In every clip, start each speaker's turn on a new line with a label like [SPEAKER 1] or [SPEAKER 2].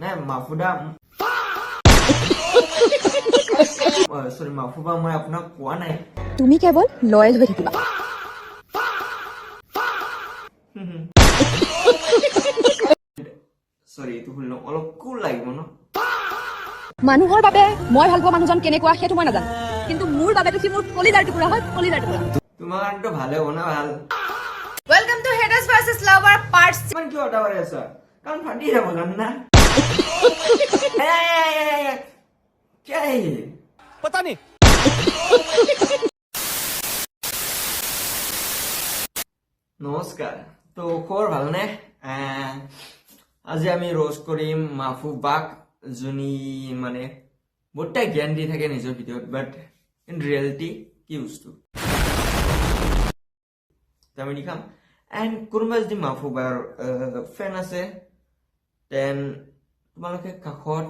[SPEAKER 1] নাই মাফুদা সৰি মাফুবা মই আপোনাক কোৱা নাই
[SPEAKER 2] তুমি কেৱল লয়েল হৈ থাকিবা
[SPEAKER 1] সৰি এইটো ভুল নকওঁ অলপ কুল লাগিব ন
[SPEAKER 2] মানুহৰ বাবে মই ভাল পোৱা মানুহজন কেনেকুৱা সেইটো মই নাজানো কিন্তু মোৰ বাবেতো সি মোৰ কলিজাৰ টুকুৰা হয় কলিজাৰ টুকুৰা
[SPEAKER 1] তোমাৰ কাৰণেতো ভালে হ'ব না ভাল
[SPEAKER 2] welcome to haters versus lover part
[SPEAKER 1] ইমান কিয় অটা মাৰি আছা কাৰণ ফাটি যাব জান না क्या है ये
[SPEAKER 3] पता नहीं
[SPEAKER 1] নমস্কাৰ তো খবৰ ভালনে আজি আমি ৰোজ কৰিম মাহফুবাক যোনি মানে বহুতটা জ্ঞান দি থাকে নিজৰ ভিডিঅ'ত বাট ইন ৰিয়েলিটি কি বস্তু আমি দেখাম এণ্ড কোনোবা যদি মাহফুবাৰ ফেন আছে দেন তোমালোকে কাষত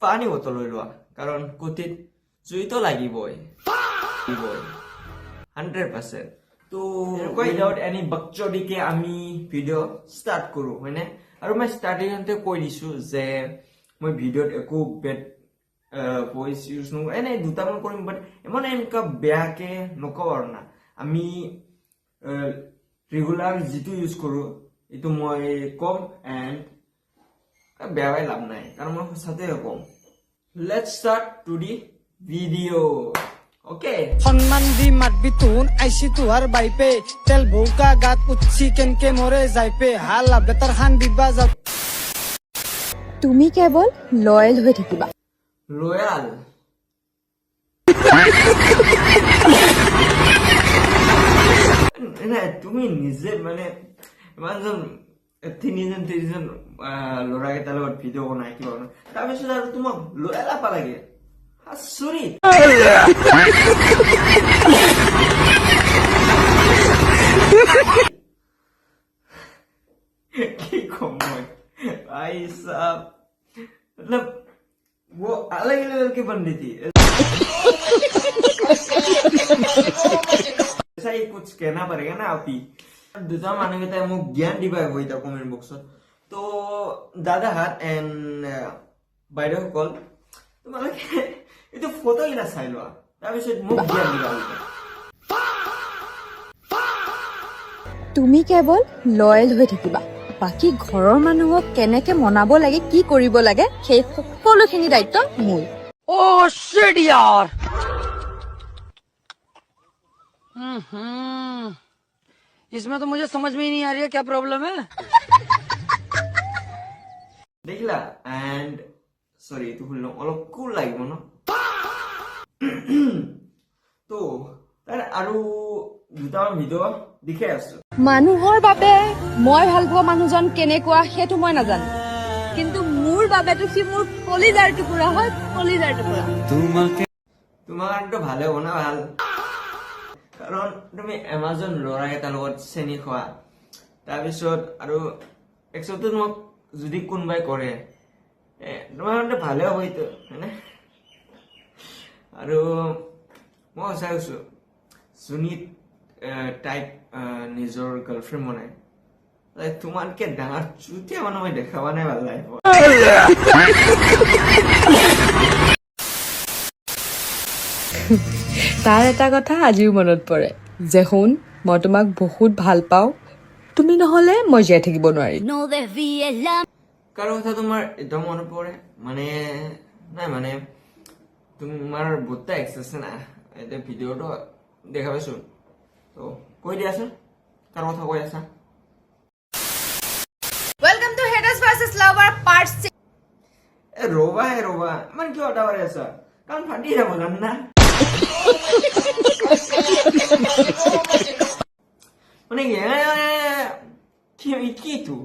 [SPEAKER 1] পানী বটল লৈ লোৱা কাৰণ কুটিত জুইতো লাগিবই 100% তো উইদাউট এনি বকচদিকে আমি ভিডিঅ' ষ্টাৰ্ট কৰোঁ হয়নে আৰু মই ষ্টাৰ্টিঙতে কৈ দিছোঁ যে মই ভিডিঅ'ত একো বেড ভইচ ইউজ নকৰোঁ এনেই দুটামান কৰিম বাট ইমান এনেকুৱা বেয়াকে নকওঁ আৰু না আমি ৰেগুলাৰ যিটো ইউজ কৰোঁ এইটো মই কম এণ্ড বেয়াই লাভ নাই কাৰণ মই সঁচাতে come let's start to the video' okay
[SPEAKER 3] সন্মান দি মাতবি তুন আইছি তুহাৰ বাইপে তেল ভৌকা গাত উঠছি কেনকে মৰে যাইপে হালা বেটাৰ খান দিবা যা
[SPEAKER 2] তুমি কেৱল লয়েল হৈ থাকিবা
[SPEAKER 1] লয়াল তুমি নিজে মানে ইমানজন তিনিজন ল'ৰাকেইটাৰ লগত ভিডিঅ' বনাই কিবা বনাই তাৰপিছত আৰু তোমাক লয়াল আপা লাগে আচৰিত কি কম মই भाई साहब मतलब वो अलग लेवल की बंदी थी ऐसा ही कुछ कहना पड़ेगा ना आप ही दूसरा माने के মোক জ্ঞান দিবা হইতা কমেন্ট বক্সত তো দাদা হাত এন্ড বাইদেউ সকল তোমালোকে এইটো ফটো ইলা চাই লোৱা তাৰপিছত মোক জ্ঞান দিবা হইতা
[SPEAKER 2] তুমি কেৱল লয়েল হৈ থাকিবা বাকি ঘৰৰ মানুহক কেনেকে মনাব লাগে কি কৰিব লাগে সেই সকলোখিনি দায়িত্ব মোৰ
[SPEAKER 3] ओ शिट यार इसमें तो मुझे समझ में ही नहीं आ रही है क्या प्रॉब्लम है
[SPEAKER 1] দেখিলা এন্ড সরি এইটো ভুল নকওঁ অলপ কুল লাগিব ন তো তাৰ আৰু দুটামান ভিডিঅ' দেখাই আছো
[SPEAKER 2] মানুহৰ বাবে মই ভাল পোৱা মানুহজন কেনেকুৱা সেইটো মই নাজানো কিন্তু মোৰ বাবেতো সি মোৰ কলিজাৰ টুকুৰা হয় কলিজাৰ টুকুৰা
[SPEAKER 1] তোমাৰ কাৰণেতো ভালে হ'ব না ভাল কাৰণ তুমি এমাজন ল'ৰাকেইটাৰ লগত চেনি খোৱা তাৰপিছত আৰু একচুৱেলি তোমাক যদি কোনোবাই কৰে তোমাৰ কাৰণে ভালে হ'ব এইটো হয়নে আৰু মই সঁচাই কৈছোঁ যোনি টাইপ নিজৰ গাৰ্লফ্ৰেণ্ড বনাই তোমাতকে ডাঙৰ চুতীয়া মানুহ মই দেখা পোৱা নাই ভাল লাইফত
[SPEAKER 4] তাৰ এটা কথা আজিও মনত পৰে যে শুন মই তোমাক বহুত ভাল পাওঁ তুমি নহ'লে মই জীয়াই থাকিব নোৱাৰিম
[SPEAKER 1] কাৰ কথা তোমাৰ একদম মনত পৰে মানে নাই মানে তোমাৰ বহুতটা এক্স আছে না এতিয়া ভিডিঅ'টো দেখা পাইছোঁ তো কৈ দিয়াচোন কাৰ কথা কৈ আছা
[SPEAKER 2] welcome to haters versus lover part 6
[SPEAKER 1] ৰবা ইমান কিয় অটা মাৰি আছা কাৰণ ফাটি যাব জান না মানে কি তো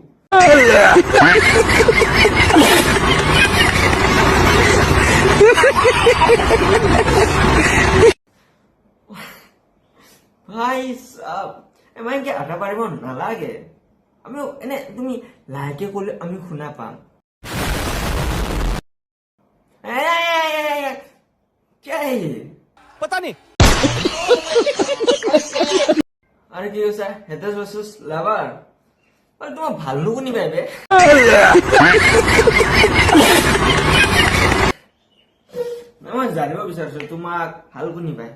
[SPEAKER 1] ভাই সাব ইমান কি আটা পাৰিব নালাগে আমি এনে তুমি লাহেকে ক'লে আমি শুনা পাম क्या है ये
[SPEAKER 3] पता नहीं
[SPEAKER 1] আৰু কি কৈছা হেটাৰ্স ভাৰ্চেছ লাভাৰ তোমাক ভাল নুশুনি পাইবে জানিব বিচাৰিছো তোমাক ভাল কোনি পায়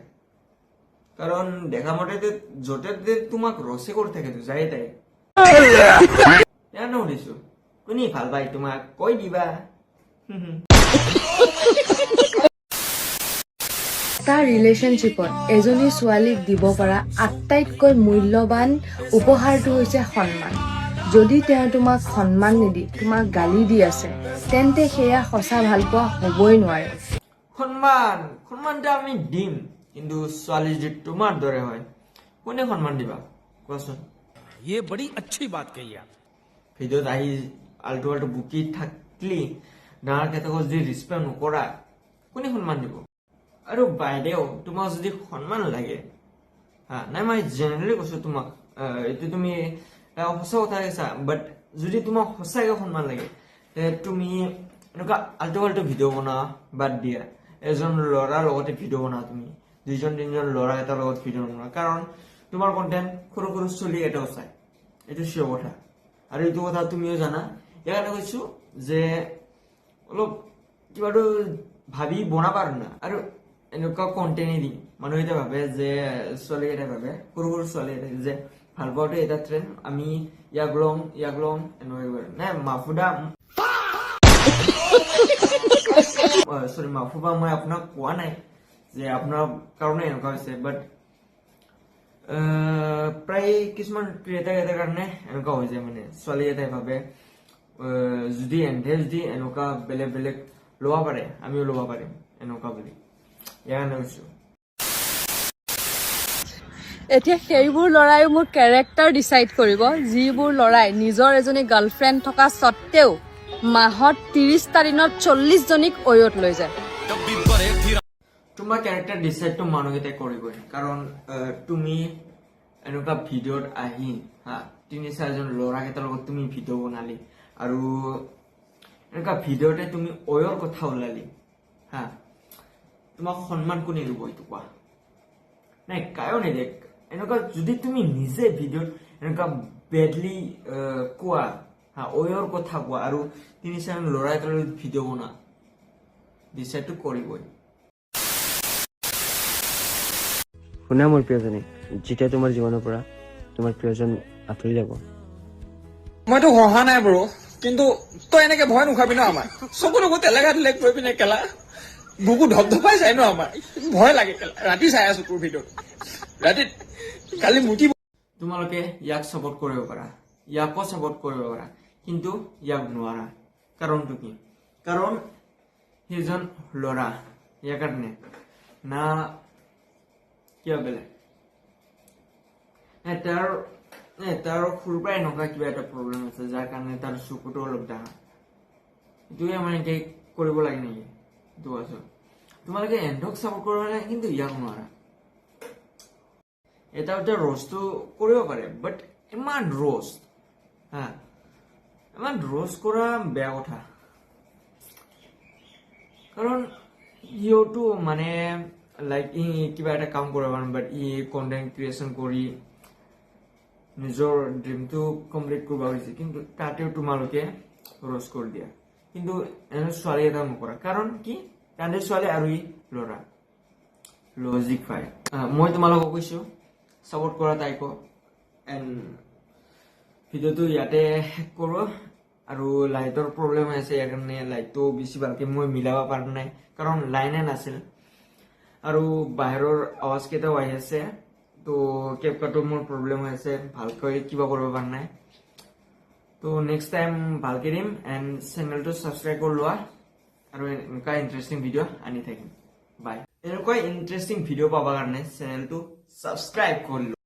[SPEAKER 1] কাৰণ দেখা মতে য'তে তোমাক ৰচে কৰি থাকে যাই তাই ইয়াৰ সুধিছো কোনি ভাল পায় তোমাক কৈ দিবা
[SPEAKER 4] এটা ৰিলেশ্যনশ্বিপত এজনী ছোৱালীক দিব পৰা আটাইতকৈ মূল্যৱান উপহাৰটো হৈছে সন্মান যদি তেওঁ তোমাক সন্মান নিদি তোমাক গালি দি আছে তেন্তে সেয়া সঁচা ভালপোৱা হ'বই নোৱাৰে
[SPEAKER 1] সন্মানটো আমি দিম কিন্তু ছোৱালী যদি তোমাৰ দৰে হয় কোনে সন্মান দিবা কোৱাচোন
[SPEAKER 3] ये बड़ी अच्छी बात कही आप
[SPEAKER 1] ভিডিঅ'ত আহি আল্টু আল্টু বুকি থাকলি ডাঙৰ কেইটাকক যদি ৰেচপেক্ট নকৰা কোনে সন্মান দিব আৰু বাইদেউ তোমাক যদি সন্মান লাগে হা নাই মই জেনেৰেলি কৈছো তোমাক এইটো তুমি সঁচা কথা কৈছা বাট যদি তোমাক সঁচাকৈ সন্মান লাগে তুমি এনেকুৱা আল্টু আল্টু ভিডিঅ' বনোৱা বাদ দিয়া এজন ল'ৰাৰ লগতে ভিডিঅ' বনোৱা তুমি দুইজন তিনিজন ল'ৰা এটাৰ লগত ভিডিঅ' বনোৱা কাৰণ তোমাৰ কণ্টেণ্ট সৰু সৰু চলি এটাও চাই এইটো চিয়ৰ কথা আৰু এইটো কথা তুমিও জানা ইয়াৰ কৈছো যে অলপ কিবাটো ভাবি বনাবা না আৰু এনেকুৱা কণ্টেণ্ট দি মানুহ এটা ভাবে যে ছোৱালী এটা ভাবে সৰু সৰু ছোৱালী এটা যে ভাল পাওঁতে এটা ট্ৰেণ্ড আমি ইয়াক লম এনেকুৱা নাই মাফুদা সৰি মাফুবা মই আপোনাক কোৱা নাই যে আপোনাৰ কাৰণে এনেকুৱা হৈছে বাট প্ৰায় কিছুমান ক্ৰিয়েটাৰ এটাৰ কাৰণে এনেকুৱা হৈ যায় মানে ছোৱালী এটাই ভাবে যদি যদি এনেকুৱা বেলেগ বেলেগ ল'ব পাৰে আমিও ল'ব পাৰিম এনেকুৱা বুলি ইয়াৰ কাৰণে কৈছো
[SPEAKER 2] এতিয়া সেইবোৰ ল'ৰাইও মোৰ কেৰেক্টাৰ ডিচাইড কৰিব যিবোৰ ল'ৰাই নিজৰ এজনী গাৰ্লফ্ৰেণ্ড থকা স্বত্তেও মাহত 30টা দিনত 40 জনীক অয়ত লৈ যায়
[SPEAKER 1] তোমাৰ কেৰেক্টাৰ ডিচাইডটো মানুহকেইটাই কৰিবই কাৰণ তুমি এনেকুৱা ভিডিঅ'ত আহি হা 3-4জন ল'ৰাকেইটাৰ লগত তুমি ভিডিঅ' বনালি আৰু এনেকুৱা ভিডিঅ'তে তুমি অয়ৰ কথা ওলালি হা তোমাক সন্মান কোনে দিব এইটো কোৱা নাই কায়ো নিদিয়ে এনেকুৱা যদি তুমি নিজে ভিডিঅ'ত এনেকুৱা বেডলি কোৱা হা অয়ৰ কথা কোৱা আৰু 3-4জন ল'ৰা এটাৰ লগত ভিডিঅ' বনোৱা ডিচাইডটো কৰিবই
[SPEAKER 5] শুনা মোৰ প্ৰিয়জনী যেতিয়া তোমাৰ জীৱনৰ পৰা তোমাৰ প্ৰিয়জন আঁতৰি যাব
[SPEAKER 6] মইতো হহা নাই ব্ৰ কিন্তু তই এনেকে ভয় নুখাবি ন আমাৰ চকু লগো তেলেগা দিলে কৈ পিনে কেলা বুকু ধপধপাই যায় ন আমাৰ ভয় লাগে কেলা ৰাতি চাই আছো তোৰ ভিডিঅ' ৰাতি কালি মুঠি
[SPEAKER 1] তোমালোকে ইয়াক ছাপোৰ্ট কৰিব পাৰা ইয়াকো ছাপোৰ্ট কৰিব পাৰা কিন্তু ইয়াক নোৱাৰা কাৰণটো কি কাৰণ সেইজন ল'ৰা ইয়াৰ কাৰণে না কিবা বেলেগ তাৰ সৰুৰ পৰাই এনেকুৱা কিবা এটা প্ৰব্লেম আছে যাৰ কাৰণে তাৰ চকুটো অলপ ডাঙৰ এইটোৱে আমাৰ এতিয়া কৰিব লাগে নেকি এইটো আছো তোমালোকে এণ্ঠক ছাপোৰ্ট কৰিব লাগে কিন্তু ইয়াক নোৱাৰা এটা ৰ'ষ্টটো কৰিব পাৰে বাট ইমান ৰ'ষ্ট হা ইমান ৰ'ষ্ট কৰা বেয়া কথা কাৰণ ইহঁতো মানে লাইক ই কিবা এটা কাম কৰিব পাৰে বাট ই কণ্টেণ্ট ক্ৰিয়েশ্যন কৰি নিজৰ ড্ৰিমটো কমপ্লিট কৰিব হৈছে কিন্তু তাতেও তোমালোকে ৰ'ষ্ট কৰি দিয়া কিন্তু এনে ছোৱালী এটা নকৰা কাৰণ কি তাতে ছোৱালী আৰু ই ল'ৰা লজিক পায় মই তোমালোকক কৈছো ছাপোৰ্ট কৰা তাইকো এণ্ড ভিডিঅ'টো ইয়াতে শেষ কৰোঁ আৰু লাইটৰ প্ৰব্লেম হৈ আছে ইয়াৰ কাৰণে লাইটটো বেছি ভালকৈ মই মিলাব পৰা নাই কাৰণ লাইনে নাছিল আৰু বাহিৰৰ আৱাজ কেইটাও আহি আছে তো কেপকাটো মোৰ প্ৰব্লেম হৈ আছে ভালকৈ কিবা কৰিব পৰা নাই তো নেক্সট টাইম ভালকৈ দিম এণ্ড চেনেলটো ছাবস্ক্ৰাইব কৰি লোৱা আৰু এনেকুৱা ইণ্টাৰেষ্টিং ভিডিঅ' আনি থাকিম বাই এনেকুৱা ইণ্টাৰেষ্টিং ভিডিঅ' পাবৰ কাৰণে চেনেলটো ছাবস্ক্ৰাইব কৰি লোৱা